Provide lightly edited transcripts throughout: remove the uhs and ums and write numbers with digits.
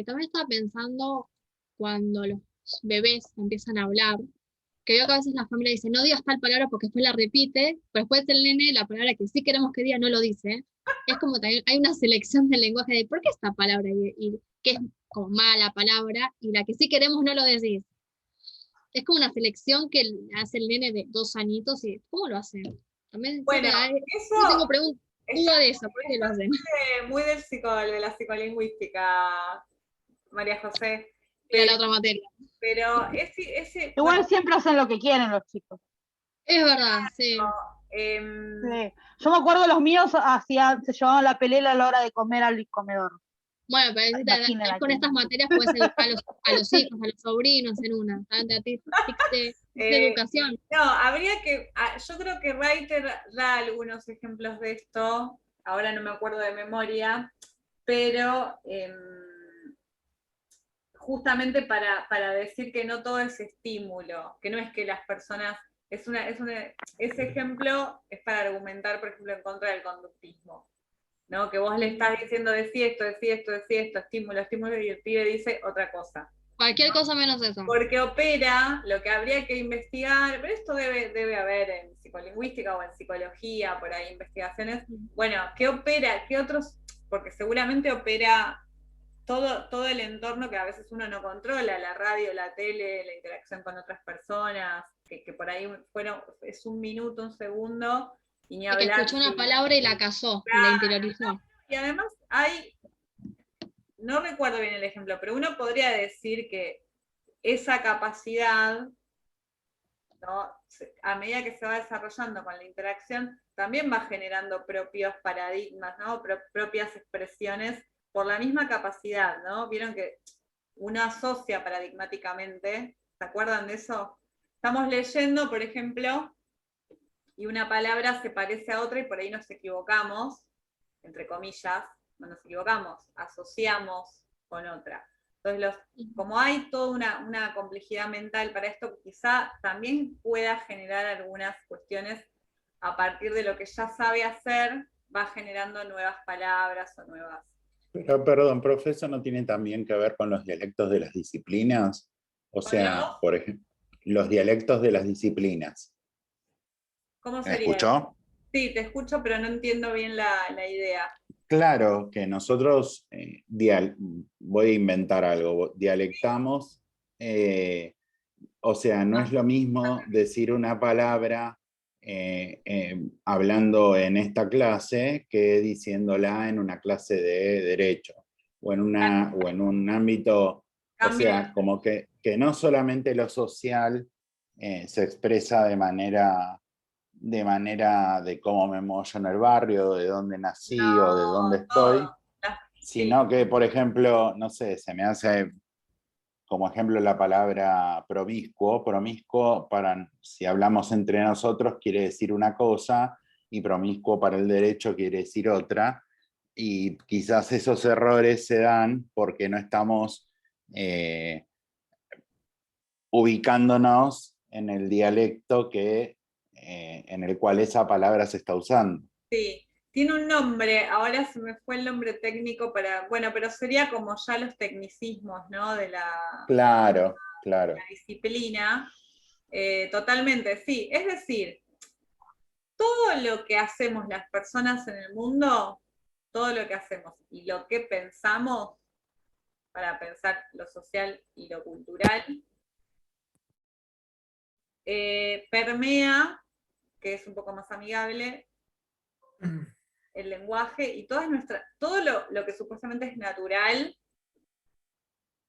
También estaba pensando cuando los bebés empiezan a hablar, que veo que a veces la familia dice, no digas tal palabra porque después la repite, pero después el nene, la palabra que sí queremos que diga, no lo dice. Es como también hay una selección del lenguaje de por qué esta palabra y que es como mala palabra, y la que sí queremos no lo decís. Es como una selección que hace el nene de 2 añitos y ¿cómo lo hacen? También Bueno, siempre eso yo tengo preguntas, está, duda de eso, ¿por qué lo está hacen? muy de la psicolingüística, María José. Era Pero, la otra materia. pero bueno, Igual siempre hacen lo que quieren los chicos. Es verdad, sí. em, Sí. Yo me acuerdo los míos se llevaban la pelela a la hora de comer al comedor. Bueno, pero Imaginen con aquí. estas materias puedes educar a los hijos, a los sobrinos en una. A ti, de eh, educación. no, habría que, yo creo que Reiter da algunos ejemplos de esto, ahora no me acuerdo de memoria, pero justamente para decir que no todo es estímulo, que no es que las personas, ese ejemplo es para argumentar, por ejemplo, en contra del conductismo, ¿no? Que vos le estás diciendo decir esto, decir esto, decir esto, estímulo, estímulo, y el pibe dice otra cosa. Cualquier cosa menos eso. Porque opera, lo que habría que investigar, pero esto debe haber en psicolingüística o en psicología, por ahí investigaciones, bueno, ¿qué opera? ¿Qué otros? Porque seguramente opera todo el entorno que a veces uno no controla, la radio, la tele, la interacción con otras personas, que por ahí es un minuto, un segundo, y ni Y que hablar escuchó una si... palabra y la casó, y la interiorizó. Y además no recuerdo bien el ejemplo, pero uno podría decir que esa capacidad, ¿no? A medida que se va desarrollando con la interacción, también va generando propios paradigmas, ¿no? Propias expresiones por la misma capacidad, ¿no? Vieron que uno asocia paradigmáticamente, ¿se acuerdan de eso? Estamos leyendo, por ejemplo, y una palabra se parece a otra y por ahí nos equivocamos, entre comillas, no nos equivocamos, asociamos con otra. Entonces, como hay toda una complejidad mental para esto, quizá también pueda generar algunas cuestiones a partir de lo que ya sabe hacer, va generando nuevas palabras o nuevas. Pero, perdón, profe, ¿eso no tiene también que ver con los dialectos de las disciplinas? O sea, por ejemplo, los dialectos de las disciplinas. ¿Cómo ¿Me sería? escuchó? Sí, te escucho, pero no entiendo bien la idea. Claro que nosotros, voy a inventar algo, dialectamos, o sea, no es lo mismo decir una palabra hablando en esta clase que diciéndola en una clase de derecho o en un ámbito, o sea, como que no solamente lo social se expresa de cómo me muevo yo en el barrio, de dónde nací o de dónde estoy, sino que, por ejemplo, no sé, se me hace como ejemplo la palabra promiscuo. Promiscuo, si hablamos entre nosotros, quiere decir una cosa, y promiscuo para el derecho quiere decir otra, y quizás esos errores se dan porque no estamos ubicándonos en el dialecto en el cual esa palabra se está usando. Sí, tiene un nombre, ahora se me fue el nombre técnico bueno, pero sería como ya los tecnicismos, ¿no? Claro, la disciplina. Totalmente, sí. Es decir, todo lo que hacemos las personas en el mundo, todo lo que hacemos y lo que pensamos, para pensar lo social y lo cultural, permea, que es un poco más amigable, el lenguaje y todo lo que supuestamente es natural,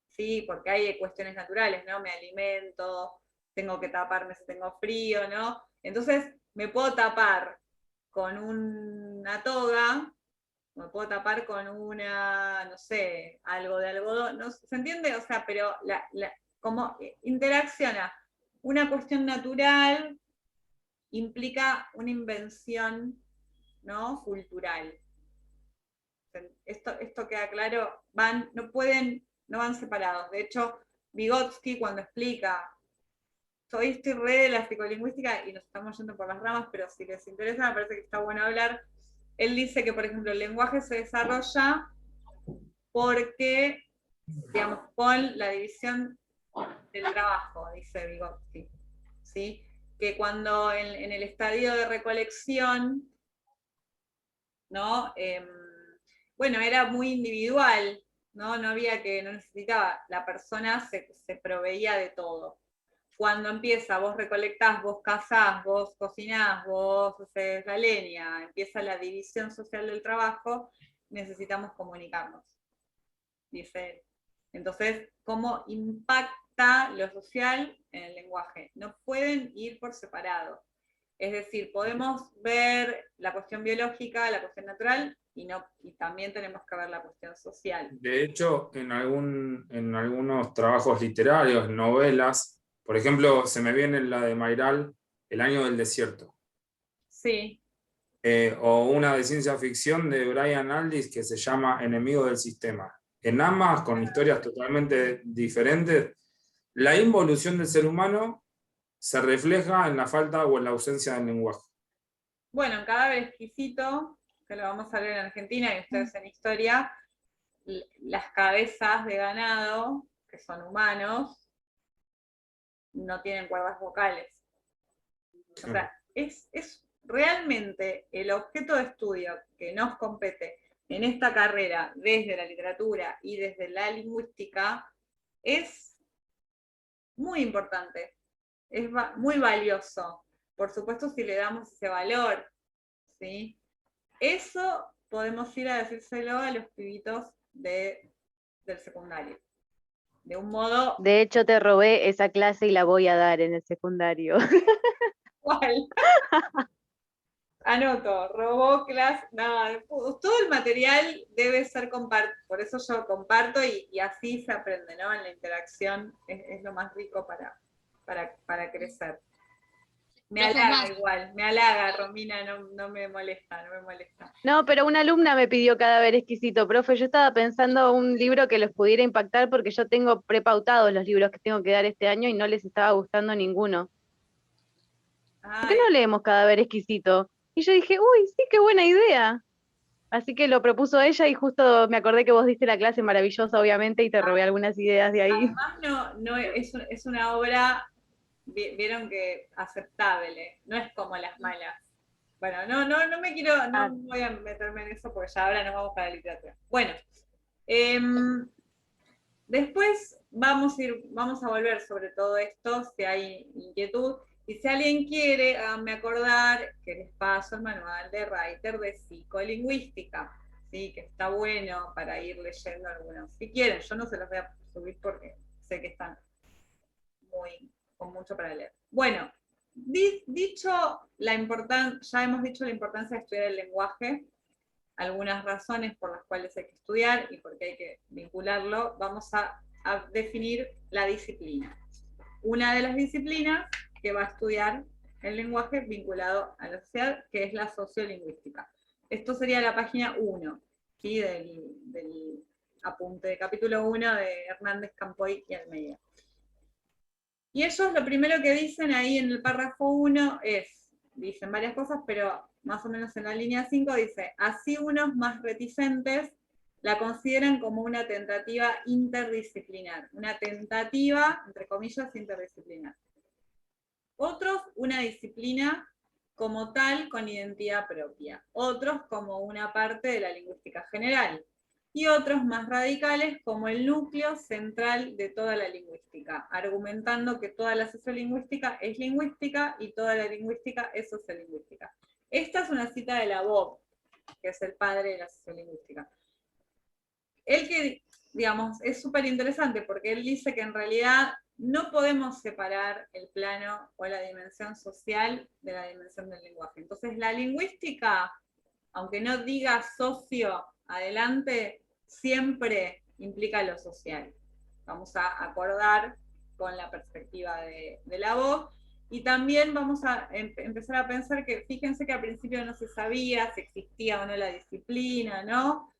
sí, porque hay cuestiones naturales, ¿no? Me alimento, tengo que taparme si tengo frío, ¿no? Entonces me puedo tapar con una toga, me puedo tapar con no sé, algo de algodón, ¿no? ¿Se entiende? O sea, pero como interacciona una cuestión natural implica una invención, ¿no? Cultural. Esto queda claro, no van separados. De hecho, Vygotsky cuando explica, estoy re de la psicolingüística y nos estamos yendo por las ramas, pero si les interesa me parece que está bueno hablar, él dice que, por ejemplo, el lenguaje se desarrolla porque, digamos, con la división del trabajo, dice Vygotsky, ¿sí? Que cuando en el estadio de recolección, ¿no? Bueno, era muy individual, ¿no? No necesitaba, la persona se proveía de todo. Cuando empieza, vos recolectás, vos cazás, vos cocinás, vos haces la leña, empieza la división social del trabajo, necesitamos comunicarnos, dice él. Entonces, ¿cómo impacta lo social en el lenguaje? No pueden ir por separado. Es decir, podemos ver la cuestión biológica, la cuestión natural, y también tenemos que ver la cuestión social. De hecho, en algunos trabajos literarios, novelas, por ejemplo, se me viene la de Mayral, El año del desierto. Sí. O una de ciencia ficción de Brian Aldiss que se llama Enemigo del Sistema. En ambas, con historias totalmente diferentes, la involución del ser humano se refleja en la falta o en la ausencia del lenguaje. Bueno, en Cadáver Exquisito, que lo vamos a leer en Argentina y ustedes en historia, las cabezas de ganado, que son humanos, no tienen cuerdas vocales. O sea, es realmente el objeto de estudio que nos compete en esta carrera desde la literatura y desde la lingüística es muy importante, es muy valioso. Por supuesto, si le damos ese valor, ¿sí? Eso podemos ir a decírselo a los pibitos del secundario. De un modo... De hecho, te robé esa clase y la voy a dar en el secundario. ¿Cuál? Anoto, Roboclass, nada, todo el material debe ser compartido, por eso yo comparto y así se aprende, ¿no? En la interacción es lo más rico para crecer. Me halaga igual, me halaga, Romina, no me molesta, no me molesta. No, pero una alumna me pidió Cadáver Exquisito, profe, yo estaba pensando un libro que los pudiera impactar porque yo tengo prepautados los libros que tengo que dar este año y no les estaba gustando ninguno. ¿Por qué no leemos Cadáver Exquisito? Y yo dije, uy, sí, qué buena idea. Así que lo propuso ella y justo me acordé que vos diste la clase maravillosa, obviamente, y te robé algunas ideas de ahí. Además, no es una obra, vieron que aceptable, no es como las malas. Bueno, no me quiero, no voy a meterme en eso porque ya ahora nos vamos para la literatura. Bueno, después vamos a volver sobre todo esto, si hay inquietud. Y si alguien quiere, háganme acordar que les paso el manual de Reiter de psicolingüística, ¿sí? Que está bueno para ir leyendo algunos. Si quieren, yo no se los voy a subir porque sé que están con mucho para leer. Bueno, dicho la importancia, ya hemos dicho la importancia de estudiar el lenguaje, algunas razones por las cuales hay que estudiar y por qué hay que vincularlo, vamos a definir la disciplina. Una de las disciplinas que va a estudiar el lenguaje vinculado a la sociedad, que es la sociolingüística. Esto sería la página 1, ¿sí? del apunte de capítulo 1 de Hernández, Campoy y Almeida. Y ellos lo primero que dicen ahí en el párrafo 1 dicen varias cosas, pero más o menos en la línea 5 dice, así unos más reticentes la consideran como una tentativa interdisciplinar, una tentativa, entre comillas, interdisciplinar. Otros, una disciplina como tal con identidad propia. Otros como una parte de la lingüística general. Y otros más radicales como el núcleo central de toda la lingüística, argumentando que toda la sociolingüística es lingüística y toda la lingüística es sociolingüística. Esta es una cita de Labov, que es el padre de la sociolingüística. Él que, digamos, es súper interesante porque él dice que en realidad no podemos separar el plano o la dimensión social de la dimensión del lenguaje. Entonces la lingüística, aunque no diga socio adelante, siempre implica lo social. Vamos a acordar con la perspectiva de la voz. Y también vamos a empezar a pensar que, fíjense que al principio no se sabía si existía o no la disciplina, ¿no?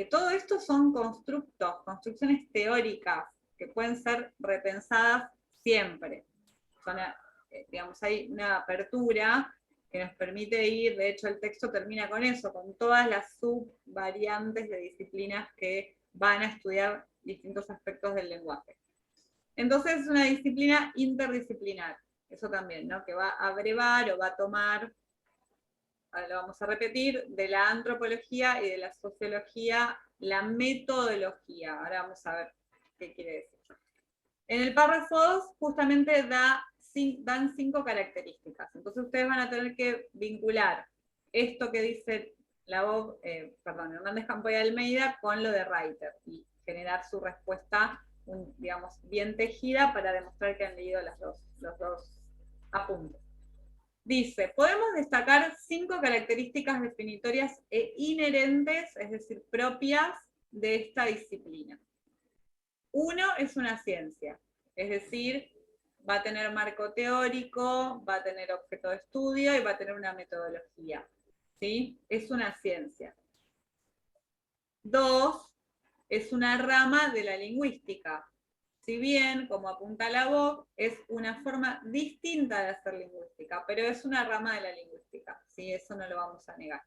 Todo esto son construcciones teóricas que pueden ser repensadas siempre. Digamos, hay una apertura que nos permite ir, de hecho el texto termina con eso, con todas las subvariantes de disciplinas que van a estudiar distintos aspectos del lenguaje. Entonces es una disciplina interdisciplinar, eso también, ¿no? Que va a abrevar o va a tomar, ahora lo vamos a repetir, de la antropología y de la sociología, la metodología. Ahora vamos a ver qué quiere decir. En el párrafo 2 justamente dan 5 características. Entonces ustedes van a tener que vincular esto que dice Hernández Campoy Almeida con lo de Reiter y generar su respuesta, digamos, bien tejida para demostrar que han leído los dos apuntes. Dice, podemos destacar 5 características definitorias e inherentes, es decir, propias de esta disciplina. 1 es una ciencia, es decir, va a tener marco teórico, va a tener objeto de estudio y va a tener una metodología. ¿Sí? Es una ciencia. 2 es una rama de la lingüística. Si bien, como apunta la voz, es una forma distinta de hacer lingüística, pero es una rama de la lingüística, ¿sí? Eso no lo vamos a negar.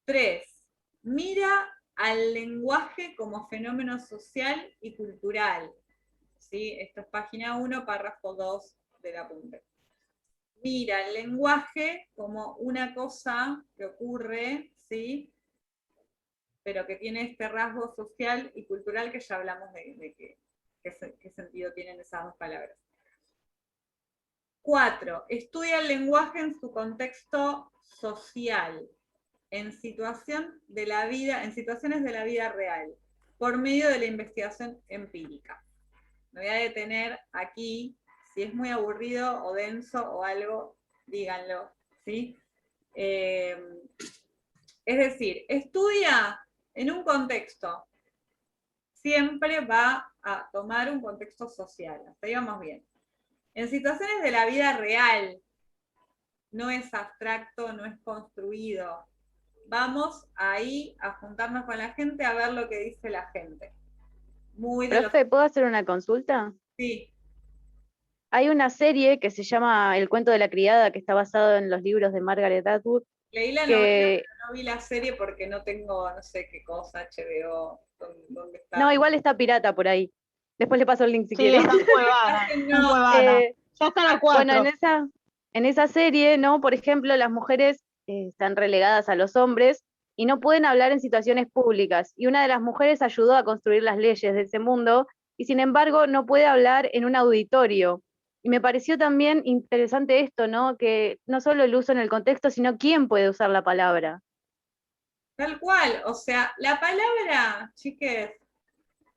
3. Mira al lenguaje como fenómeno social y cultural. ¿Sí? Esto es página 1, párrafo 2 del apunte. Mira el lenguaje como una cosa que ocurre, ¿sí? Pero que tiene este rasgo social y cultural que ya hablamos de qué sentido tienen esas dos palabras. 4. Estudia el lenguaje en su contexto social, en situaciones de la vida real, por medio de la investigación empírica. Me voy a detener aquí, si es muy aburrido o denso o algo, díganlo, ¿sí? Es decir, estudia en un contexto, siempre va a tomar un contexto social, hasta ahí vamos bien. En situaciones de la vida real, no es abstracto, no es construido. Vamos ahí a juntarnos con la gente a ver lo que dice la gente. Profe, ¿puedo hacer una consulta? Sí. Hay una serie que se llama El cuento de la criada, que está basado en los libros de Margaret Atwood. Leí la novela, pero no vi la serie porque no tengo, no sé qué cosa, HBO, ¿dónde está? No, igual está pirata por ahí. Después le paso el link si quiere. Está en Cuevana. Ya está la 4. Bueno, en esa serie, ¿no? Por ejemplo, las mujeres están relegadas a los hombres y no pueden hablar en situaciones públicas. Y una de las mujeres ayudó a construir las leyes de ese mundo y sin embargo no puede hablar en un auditorio. Y me pareció también interesante esto, ¿no? Que no solo el uso en el contexto, sino quién puede usar la palabra. Tal cual, o sea, la palabra, chiques,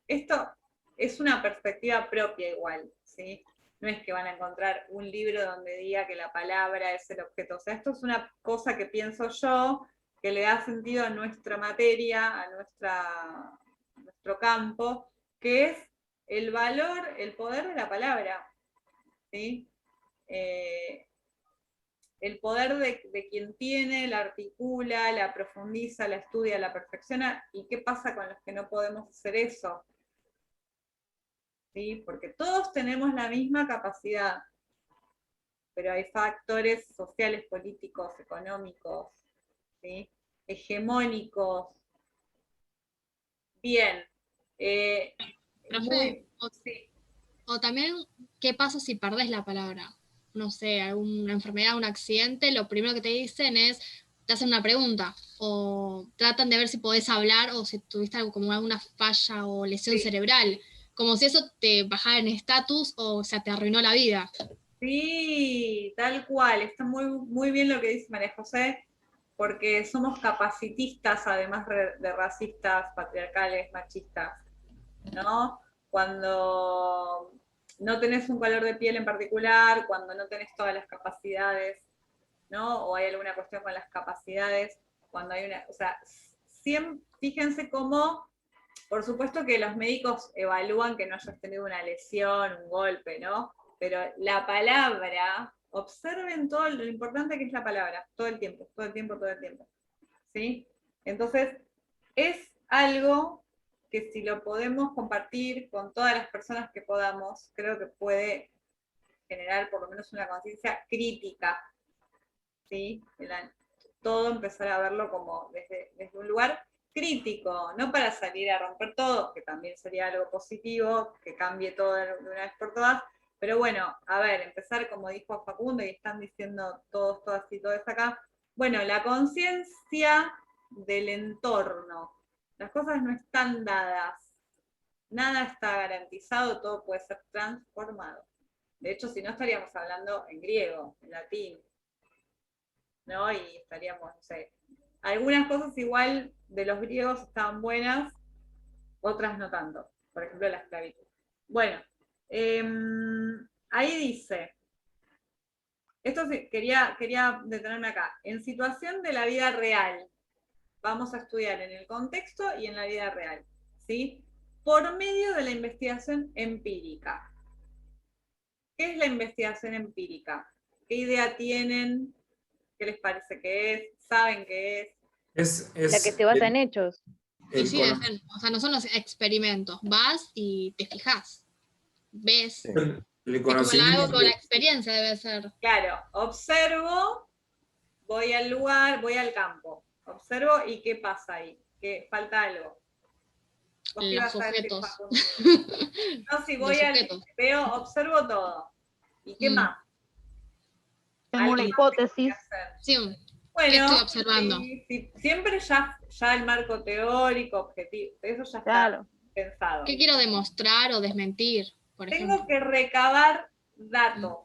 esto es una perspectiva propia igual, ¿sí? No es que van a encontrar un libro donde diga que la palabra es el objeto, o sea, esto es una cosa que pienso yo, que le da sentido a nuestra materia, a nuestro campo, que es el valor, el poder de la palabra, ¿sí? El poder de quien tiene, la articula, la profundiza, la estudia, la perfecciona, y qué pasa con los que no podemos hacer eso. ¿Sí? Porque todos tenemos la misma capacidad, pero hay factores sociales, políticos, económicos, ¿sí? Hegemónicos. Bien. Profe, o también, ¿qué pasa si perdés la palabra? No sé, alguna enfermedad, un accidente, lo primero que te dicen es, te hacen una pregunta, o tratan de ver si podés hablar, o si tuviste algo como alguna falla o lesión cerebral, como si eso te bajara en estatus, o sea, te arruinó la vida. Sí, tal cual, está muy, muy bien lo que dice María José, porque somos capacitistas, además de racistas, patriarcales, machistas, ¿no? Cuando no tenés un color de piel en particular, cuando no tenés todas las capacidades, ¿no? O hay alguna cuestión con las capacidades, cuando hay una, o sea, siempre, fíjense cómo, por supuesto que los médicos evalúan que no hayas tenido una lesión, un golpe, ¿no? Pero la palabra, observen todo lo importante que es la palabra, todo el tiempo, todo el tiempo, todo el tiempo, ¿sí? Entonces, es algo que si lo podemos compartir con todas las personas que podamos, creo que puede generar por lo menos una conciencia crítica ¿sí? Todo empezar a verlo como desde un lugar crítico, no para salir a romper todo, que también sería algo positivo, que cambie todo de una vez por todas, pero bueno, a ver, empezar como dijo Facundo, y están diciendo todos, todas y todos acá, bueno, la conciencia del entorno. Las cosas no están dadas, nada está garantizado, todo puede ser transformado. De hecho, si no estaríamos hablando en griego, en latín, ¿no? Y estaríamos, no sé, algunas cosas igual de los griegos estaban buenas, otras no tanto. Por ejemplo, la esclavitud. Bueno, ahí dice, esto quería detenerme acá, en situación de la vida real, vamos a estudiar en el contexto y en la vida real, ¿sí? Por medio de la investigación empírica. ¿Qué es la investigación empírica? ¿Qué idea tienen? ¿Qué les parece que es? ¿Saben qué es? La que se basa en hechos. Y sí, o sea, no son los experimentos. Vas y te fijas, ves. el Es como conocimiento. algo con la experiencia debe ser. Claro, observo, voy al lugar, voy al campo. Observo y ¿qué pasa ahí? Que falta algo. ¿Vos qué Los ibas a decir, sujetos. Facundo? No, si Los voy sujetos. veo, observo todo. ¿Y qué más? Tengo una ¿Algo más que hipótesis. hacer? Sí, ¿qué Bueno, estoy observando? sí, siempre ya el marco teórico, objetivo, eso ya Claro. está pensado. ¿Qué quiero demostrar o desmentir, por ejemplo? Tengo que recabar datos.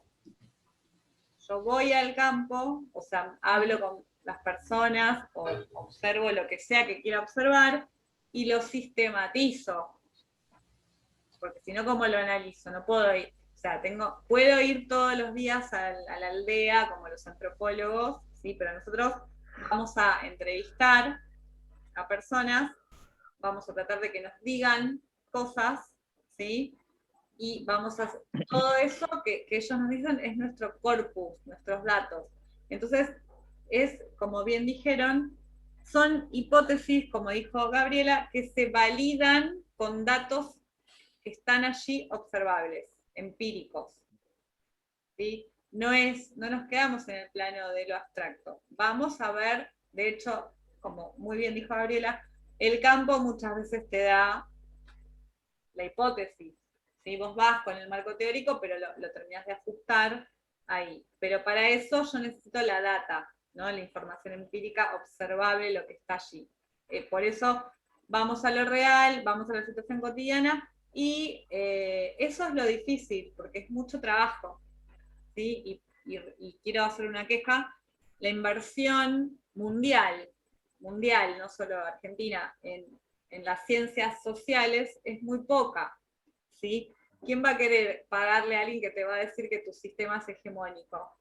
Yo voy al campo, o sea, hablo con las personas o observo lo que sea que quiera observar y lo sistematizo. Porque si no, ¿cómo lo analizo? No puedo ir. O sea, puedo ir todos los días a la aldea, como los antropólogos, ¿sí? Pero nosotros vamos a entrevistar a personas, vamos a tratar de que nos digan cosas, ¿sí? Y vamos a hacer todo eso que ellos nos dicen es nuestro corpus, nuestros datos. Entonces, como bien dijeron, son hipótesis, como dijo Gabriela, que se validan con datos que están allí observables, empíricos. ¿Sí? No nos quedamos en el plano de lo abstracto. Vamos a ver, de hecho, como muy bien dijo Gabriela, el campo muchas veces te da la hipótesis. ¿Sí? Vos vas con el marco teórico, pero lo terminás de ajustar ahí. Pero para eso yo necesito la data, ¿no? La información empírica observable, lo que está allí. Por eso vamos a lo real, vamos a la situación cotidiana, y eso es lo difícil, porque es mucho trabajo. ¿Sí? Y quiero hacer una queja, la inversión mundial, no solo Argentina, en las ciencias sociales es muy poca, ¿sí? ¿Quién va a querer pagarle a alguien que te va a decir que tu sistema es hegemónico?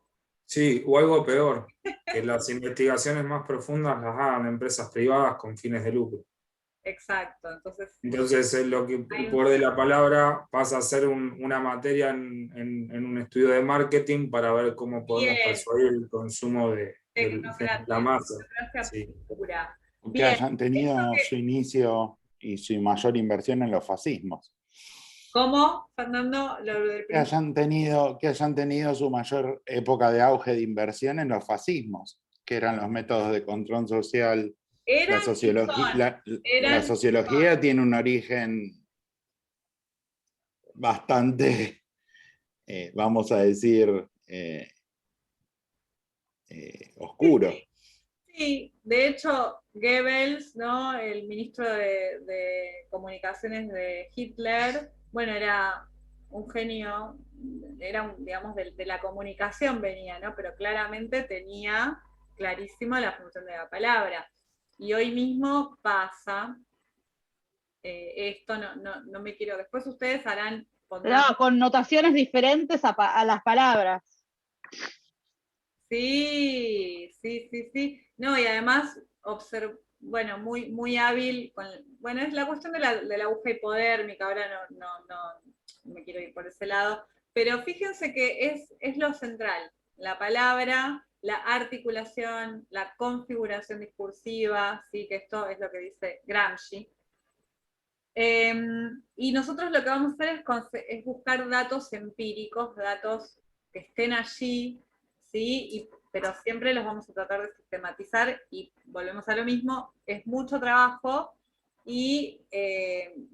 Sí, o algo peor, que las investigaciones más profundas las hagan empresas privadas con fines de lucro. Exacto, entonces es lo que por de la palabra pasa a ser una materia en un estudio de marketing para ver cómo podemos persuadir el consumo de la masa. Sí. pura. Que Bien, hayan tenido su inicio y su mayor inversión en los fascismos. ¿Cómo, Fernando? Lo del Que hayan tenido su mayor época de auge de inversión en los fascismos, que eran los métodos de control social. La sociología tiene un origen bastante, vamos a decir, oscuro. Sí, de hecho, Goebbels, ¿no? El ministro de Comunicaciones de Hitler, bueno, era un genio, digamos, de la comunicación venía, ¿no? Pero claramente tenía clarísima la función de la palabra. Y hoy mismo pasa esto, no me quiero, después ustedes pondrán connotaciones diferentes a las palabras. Sí. No, y además, bueno, muy hábil bueno, es la cuestión de la aguja hipodérmica, ahora no me quiero ir por ese lado, pero fíjense que es lo central, la palabra, la articulación, la configuración discursiva, ¿sí? Que esto es lo que dice Gramsci. Y nosotros lo que vamos a hacer es buscar datos empíricos, datos que estén allí, ¿sí? pero siempre los vamos a tratar de sistematizar y volvemos a lo mismo, es mucho trabajo y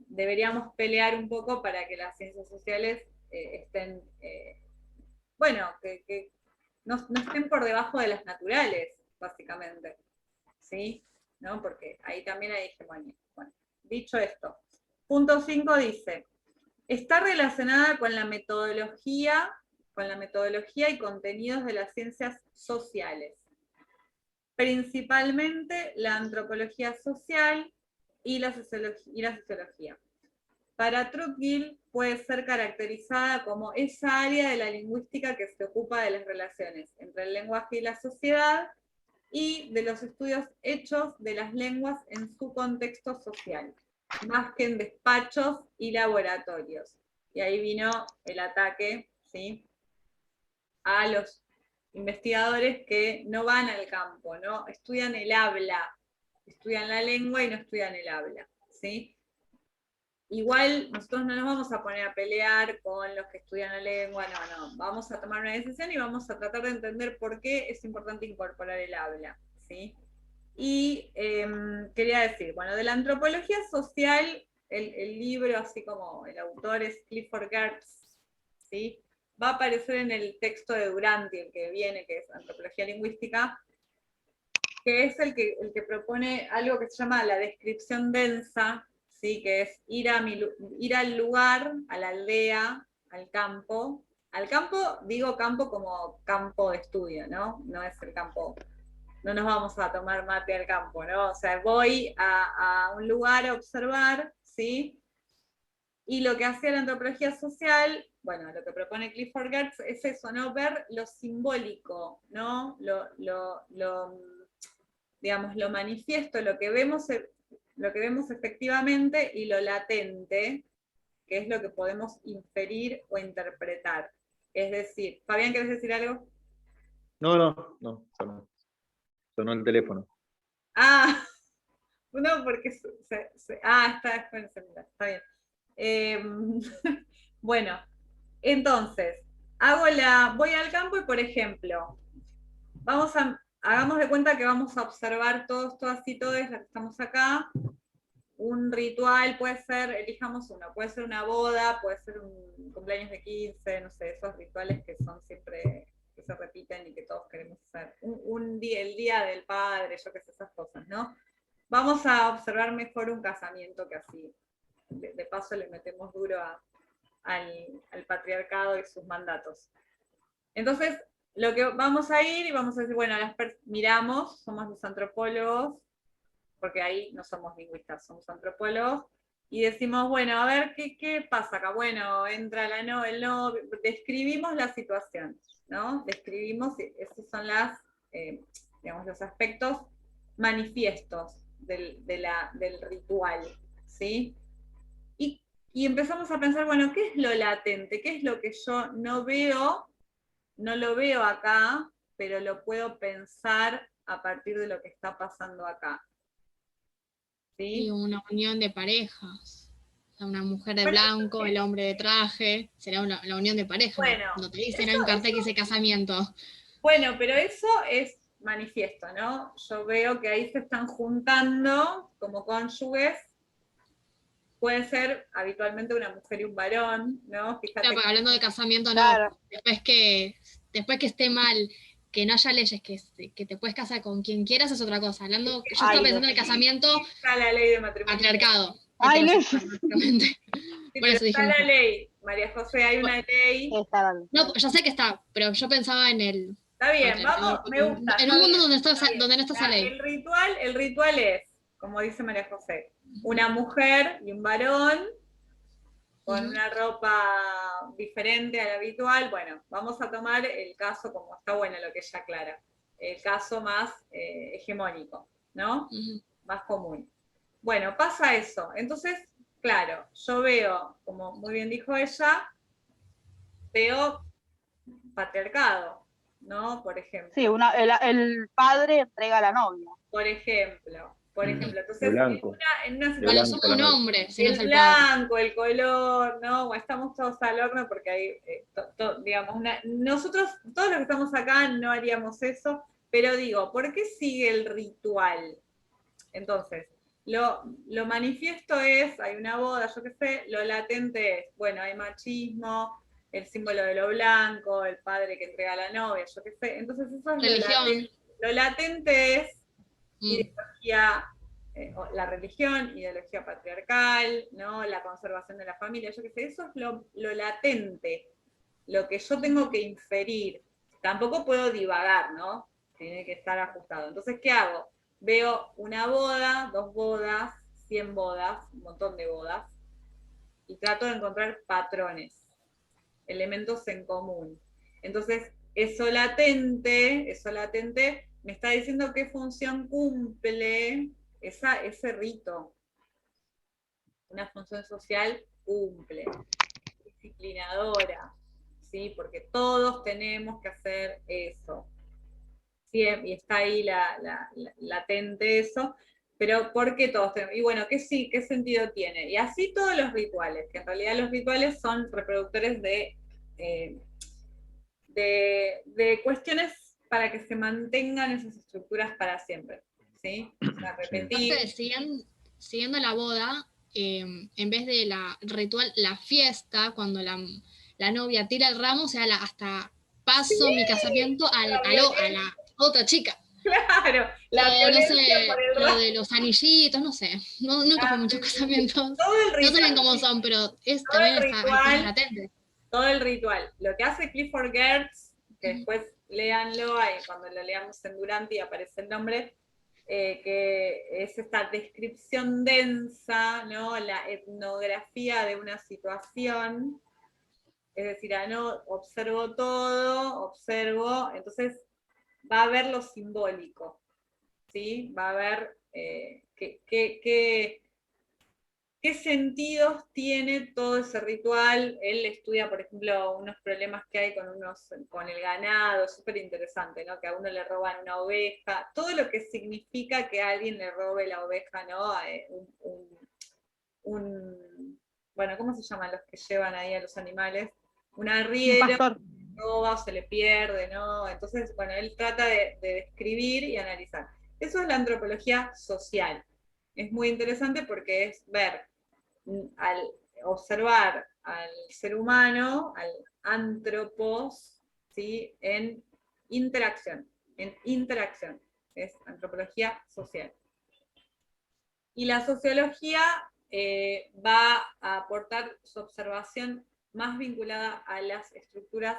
deberíamos pelear un poco para que las ciencias sociales estén, bueno, que no estén por debajo de las naturales, básicamente, ¿sí? ¿No? Porque ahí también hay hegemonía. Bueno, dicho esto, punto 5 dice, está relacionada con la metodología y contenidos de las ciencias sociales, principalmente la antropología social y la sociología. Para Tocqueville puede ser caracterizada como esa área de la lingüística que se ocupa de las relaciones entre el lenguaje y la sociedad y de los estudios hechos de las lenguas en su contexto social, más que en despachos y laboratorios. Y ahí vino el ataque, ¿sí?, a los investigadores que no van al campo, ¿no? Estudian el habla, estudian la lengua y no estudian el habla, ¿sí? Igual nosotros no nos vamos a poner a pelear con los que estudian la lengua, no, vamos a tomar una decisión y vamos a tratar de entender por qué es importante incorporar el habla, ¿sí? Y quería decir, bueno, de la antropología social, el libro, así como el autor es Clifford Geertz, ¿sí?, va a aparecer en el texto de Duranti, el que viene, que es Antropología Lingüística, que es el que propone algo que se llama la descripción densa, ¿sí?, que es ir al lugar, a la aldea, al campo. Al campo, digo campo como campo de estudio, ¿no? No es el campo, no nos vamos a tomar mate al campo, ¿no? O sea, voy a un lugar a observar, ¿sí? Y lo que hace la antropología social, bueno, lo que propone Clifford Geertz es eso, ¿no? Ver lo simbólico, ¿no? Digamos, lo manifiesto, lo que vemos efectivamente, y lo latente, que es lo que podemos inferir o interpretar. Es decir, Fabián, ¿querés decir algo? No, sonó el teléfono. Ah, no, porque está con el celular, está bien. Bueno, entonces, voy al campo y, por ejemplo, hagamos de cuenta que vamos a observar todos, todas y todos, las que estamos acá. Un ritual puede ser, elijamos uno, puede ser una boda, puede ser un cumpleaños de 15, no sé, esos rituales que son siempre, que se repiten y que todos queremos hacer. El día del padre, yo qué sé, esas cosas, ¿no? Vamos a observar mejor un casamiento, que así, de paso le metemos duro al patriarcado y sus mandatos. Entonces, lo que vamos a ir y vamos a decir, bueno, miramos, somos los antropólogos, porque ahí no somos lingüistas, somos antropólogos, y decimos, bueno, a ver, ¿qué pasa acá? Bueno, entra el novio, describimos la situación, ¿no? Describimos, esos son digamos, los aspectos manifiestos del ritual, ¿sí? Y empezamos a pensar, bueno, ¿qué es lo latente? ¿Qué es lo que yo no veo? No lo veo acá, pero lo puedo pensar a partir de lo que está pasando acá. ¿Sí? Y una unión de parejas. O sea, una mujer de blanco, el hombre de traje, será la unión de parejas. Bueno, no te dicen en un cartel que dice casamiento. Bueno, pero eso es manifiesto, ¿no? Yo veo que ahí se están juntando como cónyuges. Puede ser habitualmente una mujer y un varón, ¿no? Fíjate. Claro, hablando de casamiento, Claro. no. Después que esté mal, que no haya leyes, que te puedes casar con quien quieras, es otra cosa. Yo estaba pensando en el casamiento, está la ley de matrimonio. Patriarcado. Ay, no. Sí, pero está la ley, María José, hay una ley. No, ya sé que está, pero yo pensaba en el... Está bien, vamos, me gusta. En un mundo donde no está esa ley. El ritual es, como dice María José, una mujer y un varón con una ropa diferente a la habitual. Bueno, vamos a tomar el caso, como está bueno lo que ella aclara, el caso más hegemónico, ¿no? Más común. Bueno, pasa eso. Entonces, claro, yo veo, como muy bien dijo ella, veo patriarcado, ¿no? Por ejemplo. Sí, el padre entrega a la novia. Por ejemplo. por ejemplo. Entonces, El blanco. en una El Bueno, situación, somos un hombre, si no es el el padre. blanco, el color, ¿no? O estamos todos al horno porque hay, digamos, nosotros, todos los que estamos acá, no haríamos eso, pero digo, ¿por qué sigue el ritual? Entonces, lo manifiesto es, hay una boda, yo qué sé, lo latente es, bueno, hay machismo, el símbolo de lo blanco, el padre que entrega a la novia, yo qué sé. Entonces, eso es Religión. lo latente es Mm. ideología, la religión, ideología patriarcal, ¿no? La conservación de la familia, yo qué sé, eso es lo latente, lo que yo tengo que inferir. Tampoco puedo divagar, ¿no? Tiene que estar ajustado. Entonces, ¿qué hago? Veo una boda, 2 bodas, 100 bodas, un montón de bodas, y trato de encontrar patrones, elementos en común. Entonces, eso latente me está diciendo qué función cumple ese rito. Una función social cumple, disciplinadora, ¿sí? Porque todos tenemos que hacer eso. ¿Sí? Y está ahí latente eso, pero ¿por qué todos tenemos? Y bueno, ¿qué sentido tiene? Y así todos los rituales, que en realidad los rituales son reproductores de cuestiones para que se mantengan esas estructuras para siempre, ¿sí? O sea, repetir. Aparte, siguiendo la boda, en vez de la ritual, la fiesta, cuando la novia tira el ramo, o sea, hasta paso mi casamiento a la otra chica. Claro, la O no violencia sé, por el lo ramo. de los anillitos, no sé. Nunca fue muchos casamientos. Todo el No ritual. sé bien cómo son, pero es Todo también el está ritual. latente. Todo el ritual. Lo que hace Clifford Geertz, que después léanlo, ahí cuando lo leamos en Durante y aparece el nombre, que es esta descripción densa, ¿no? La etnografía de una situación, es decir, no observo todo, entonces va a haber lo simbólico, ¿sí? Va a haber qué sentidos tiene todo ese ritual. Él estudia, por ejemplo, unos problemas que hay con el ganado, súper interesante, ¿no? Que a uno le roban una oveja, todo lo que significa que a alguien le robe la oveja, ¿no? Bueno, ¿cómo se llaman los que llevan ahí a los animales? Un arriero, Un pastor. roba o se le pierde, ¿no? Entonces, bueno, él trata de describir y analizar. Eso es la antropología social. Es muy interesante porque es ver, al observar al ser humano, al antropos, ¿sí? en interacción, es antropología social. Y la sociología va a aportar su observación más vinculada a las estructuras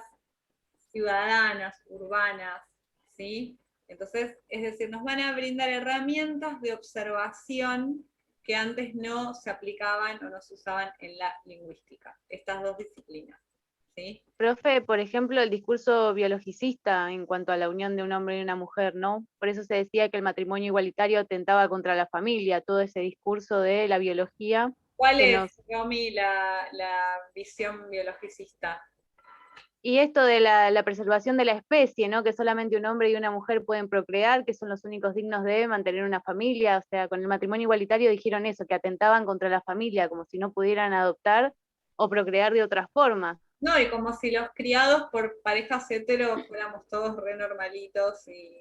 ciudadanas, urbanas, ¿sí? Entonces, es decir, nos van a brindar herramientas de observación que antes no se aplicaban o no se usaban en la lingüística, estas dos disciplinas, ¿sí? Profe, por ejemplo, el discurso biologicista en cuanto a la unión de un hombre y una mujer, ¿no? Por eso se decía que el matrimonio igualitario atentaba contra la familia, todo ese discurso de la biología. ¿Cuál que es, Romy, la visión biologicista? Y esto de la preservación de la especie, ¿no? Que solamente un hombre y una mujer pueden procrear, que son los únicos dignos de mantener una familia. O sea, con el matrimonio igualitario dijeron eso, que atentaban contra la familia, como si no pudieran adoptar o procrear de otras formas. No, y como si los criados por parejas hetero fuéramos todos re normalitos y...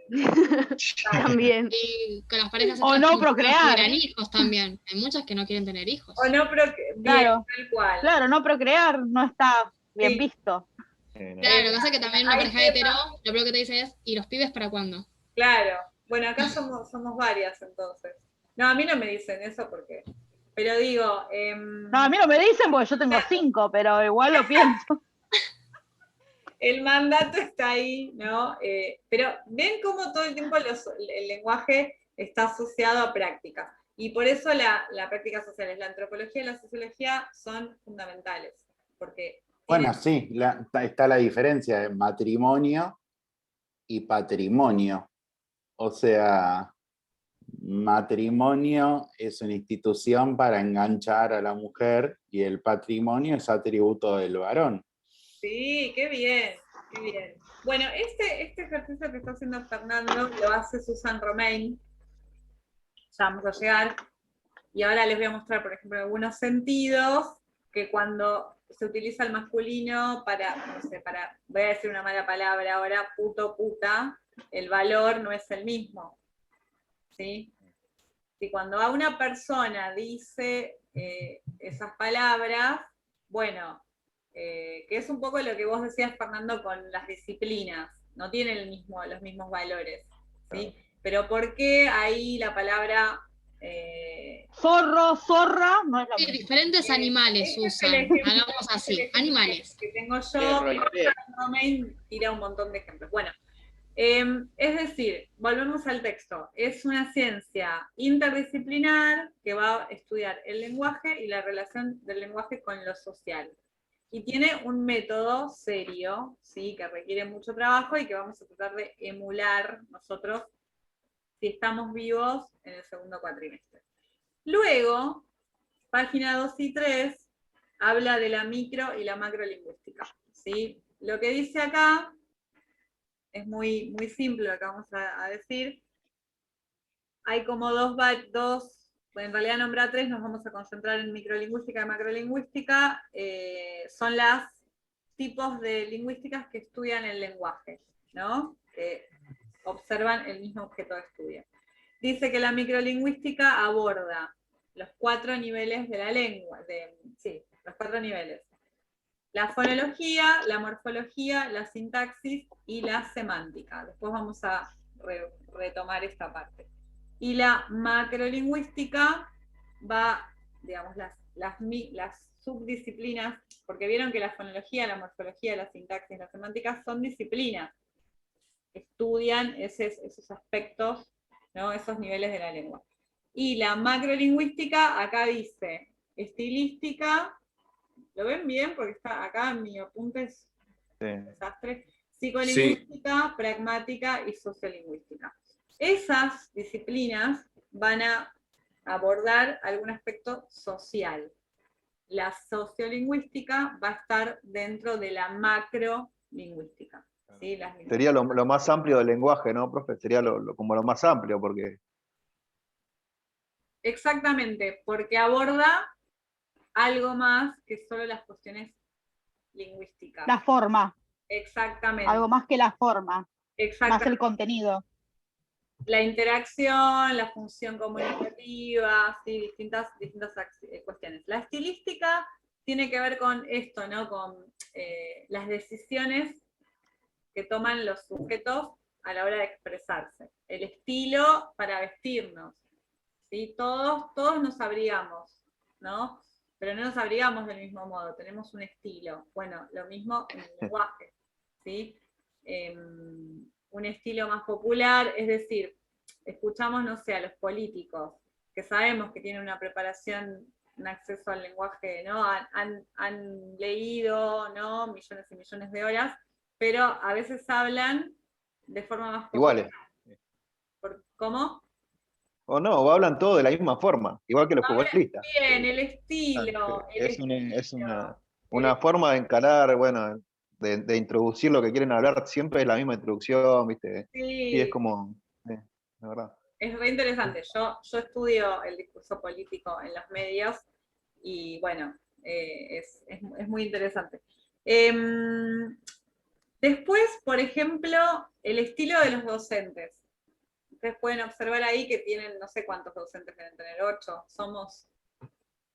También. Y con las parejas O no procrear. tuvieran hijos también. Hay muchas que no quieren tener hijos. O no, pero bien, Claro. tal cual. Claro, no procrear no está bien Sí. visto. Claro, lo que pasa es que también una Hay pareja cierta- hetero, lo primero que te dice es, ¿y los pibes para cuándo? Claro. Bueno, acá somos varias entonces. No, a mí no me dicen eso porque... Pero digo... No, a mí no me dicen porque yo tengo 5, pero igual lo pienso. el mandato está ahí, ¿no? Pero ven cómo todo el tiempo el lenguaje está asociado a práctica. Y por eso la práctica social, la antropología y la sociología son fundamentales. Porque Bueno, sí, está la diferencia de matrimonio y patrimonio. O sea, matrimonio es una institución para enganchar a la mujer y el patrimonio es atributo del varón. sí, qué bien, qué bien. Bueno, este ejercicio que está haciendo Fernando lo hace Susan Romain, ya vamos a llegar. Y ahora les voy a mostrar, por ejemplo, algunos sentidos que cuando se utiliza el masculino para, no sé, para, voy a decir una mala palabra ahora, puto, puta, el valor no es el mismo. ¿Sí? Si cuando a una persona dice esas palabras, bueno, que es un poco lo que vos decías, Fernando, con las disciplinas, no tienen los mismos valores, ¿sí? Pero ¿por qué ahí la palabra... Zorro, zorra, no es lo Sí, mismo. diferentes animales este es usan, el ejemplo, hagamos así, animales. que tengo yo, Perro y perro. Romain tira un montón de ejemplos. Bueno, es decir, volvemos al texto, es una ciencia interdisciplinar que va a estudiar el lenguaje y la relación del lenguaje con lo social. Y tiene un método serio, ¿sí? Que requiere mucho trabajo y que vamos a tratar de emular nosotros si estamos vivos en el segundo cuatrimestre. Luego, página 2 y 3, habla de la micro y la macrolingüística, ¿sí? Lo que dice acá es muy, muy simple lo que vamos a decir. Hay como en realidad nombra 3, nos vamos a concentrar en microlingüística y macrolingüística. Son los tipos de lingüísticas que estudian el lenguaje, ¿no? Que observan el mismo objeto de estudio. Dice que la microlingüística aborda los 4 niveles de la lengua, los 4 niveles. La fonología, la morfología, la sintaxis y la semántica. Después vamos a retomar esta parte. Y la macrolingüística va, digamos, las subdisciplinas, porque vieron que la fonología, la morfología, la sintaxis, la semántica son disciplinas. Estudian esos aspectos, ¿no? Esos niveles de la lengua. Y la macrolingüística, acá dice, estilística, ¿lo ven bien? Porque está acá en mi apunte es un desastre. Psicolingüística, pragmática y sociolingüística. Esas disciplinas van a abordar algún aspecto social. La sociolingüística va a estar dentro de la macrolingüística. ¿Sí? Sería lo más amplio del lenguaje, ¿no, profe? Sería como lo más amplio, porque... Exactamente, porque aborda algo más que solo las cuestiones lingüísticas. La forma. Exactamente. Algo más que la forma. Exactamente. Más el contenido. La interacción, la función comunicativa, ¿sí? distintas cuestiones. La estilística tiene que ver con esto, ¿no? Con las decisiones que toman los sujetos a la hora de expresarse. El estilo para vestirnos. ¿Sí? Todos nos abrigamos, ¿no? Pero no nos abrigamos del mismo modo, tenemos un estilo. Bueno, lo mismo en el lenguaje, ¿sí? Un estilo más popular, es decir, escuchamos, no sé, a los políticos, que sabemos que tienen una preparación, un acceso al lenguaje, ¿no? Han leído, ¿no? Millones y millones de horas, pero a veces hablan de forma más popular. Iguales. ¿Cómo? O no, hablan todo de la misma forma, igual que los futbolistas. Bien, el estilo. Es una forma de encarar, bueno, de introducir lo que quieren hablar, siempre es la misma introducción, ¿viste? Sí. Y es como, la verdad. Es re interesante. Yo estudio el discurso político en los medios y bueno, es muy interesante. Después, por ejemplo, el estilo de los docentes. Ustedes pueden observar ahí que tienen, no sé cuántos docentes deben tener, 8. Somos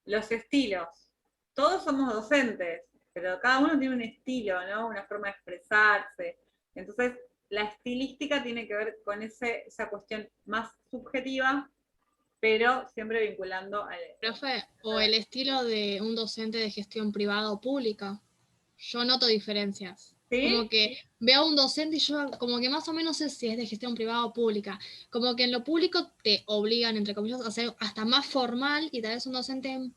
los estilos. Todos somos docentes, pero cada uno tiene un estilo, ¿no? Una forma de expresarse. Entonces, la estilística tiene que ver con esa cuestión más subjetiva, pero siempre vinculando al... Profe, o el estilo de un docente de gestión privada o pública. Yo noto diferencias. ¿Sí? Como que veo a un docente y yo como que más o menos sé si es de gestión privada o pública. Como que en lo público te obligan, entre comillas, a ser hasta más formal y tal vez un docente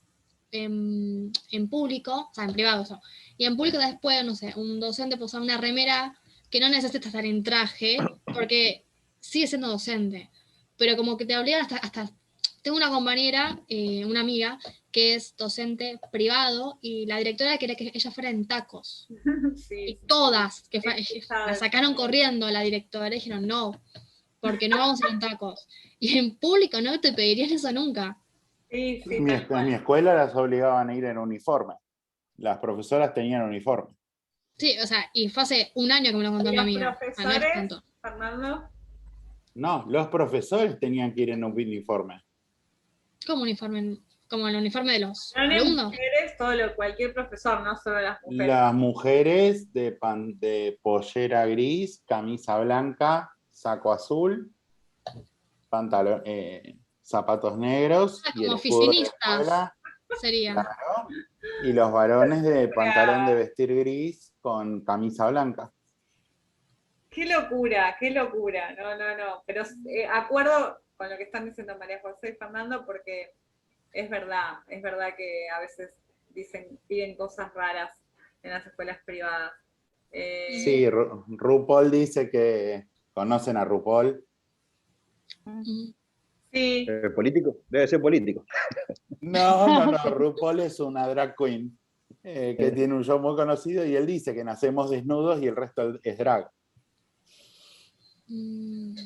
en público, o sea, en privado eso. Y en público después, no sé, un docente puede usar una remera que no necesita estar en traje porque sigue siendo docente. Pero como que te obligan hasta tengo una compañera, una amiga, que es docente privado y la directora quería que ella fuera en tacos. Sí, y todas, que sí. la sacaron corriendo la directora, y dijeron no. porque no vamos a ir en tacos. Y en público no te pedirían eso nunca. Sí, sí, En tal cual. mi escuela las obligaban a ir en uniforme. Las profesoras tenían uniforme. Sí, o sea, y fue hace un año que me lo contó ¿Y mi los amiga. O sea, no es profesores, tanto. Fernando? No, los profesores tenían que ir en un uniforme. ¿Cómo uniforme? Como el uniforme de los No eran alumnos. mujeres, cualquier profesor, no solo las mujeres. Las mujeres de pollera gris, camisa blanca, saco azul, pantalón, zapatos negros y el Como escudo de la oficinistas escuela, serían. claro, y los varones de pantalón de vestir gris con camisa blanca. Qué locura, qué locura. No. Pero acuerdo con lo que están diciendo María José y Fernando, porque es verdad que a veces piden cosas raras en las escuelas privadas. Sí, RuPaul dice que conocen a RuPaul. Mm. Sí, ¿Político? Debe ser político. No, RuPaul es una drag queen que tiene un show muy conocido y él dice que nacemos desnudos y el resto es drag. Mm.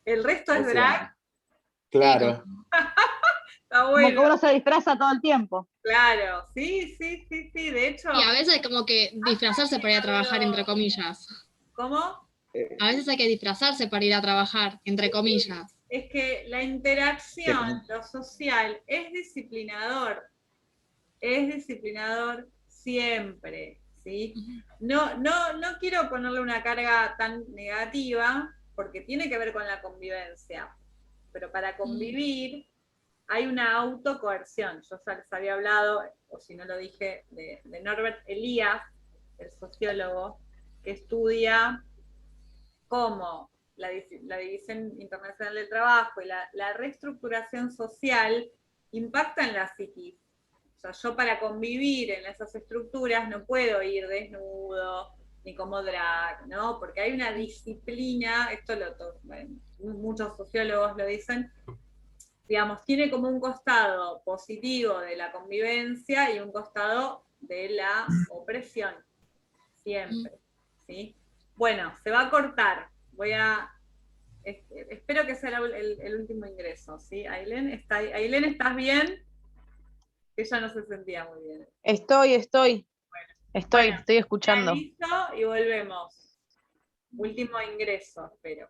el resto O es sea, drag. claro. Está Como que bueno, uno se disfraza todo el tiempo. claro. Sí. De hecho, Y a veces como que disfrazarse para ir a trabajar, entre comillas. ¿cómo? A veces hay que disfrazarse para ir a trabajar, entre comillas. Es que la interacción, lo social, es disciplinador siempre, ¿sí? No quiero ponerle una carga tan negativa, porque tiene que ver con la convivencia, pero para convivir hay una autocoerción. Yo ya les había hablado, o si no lo dije, de Norbert Elias, el sociólogo, que estudia cómo la división internacional del trabajo y la reestructuración social impacta en la psiquis. O sea, yo para convivir en esas estructuras no puedo ir desnudo ni como drag, ¿no? Porque hay una disciplina, muchos sociólogos lo dicen, digamos, tiene como un costado positivo de la convivencia y un costado de la opresión, siempre, ¿sí? Bueno, se va a cortar. Espero que sea el último ingreso, ¿sí? Ailén, ¿estás bien? Ella no se sentía muy bien. Estoy Bueno, escuchando. aviso y volvemos. Último ingreso, espero.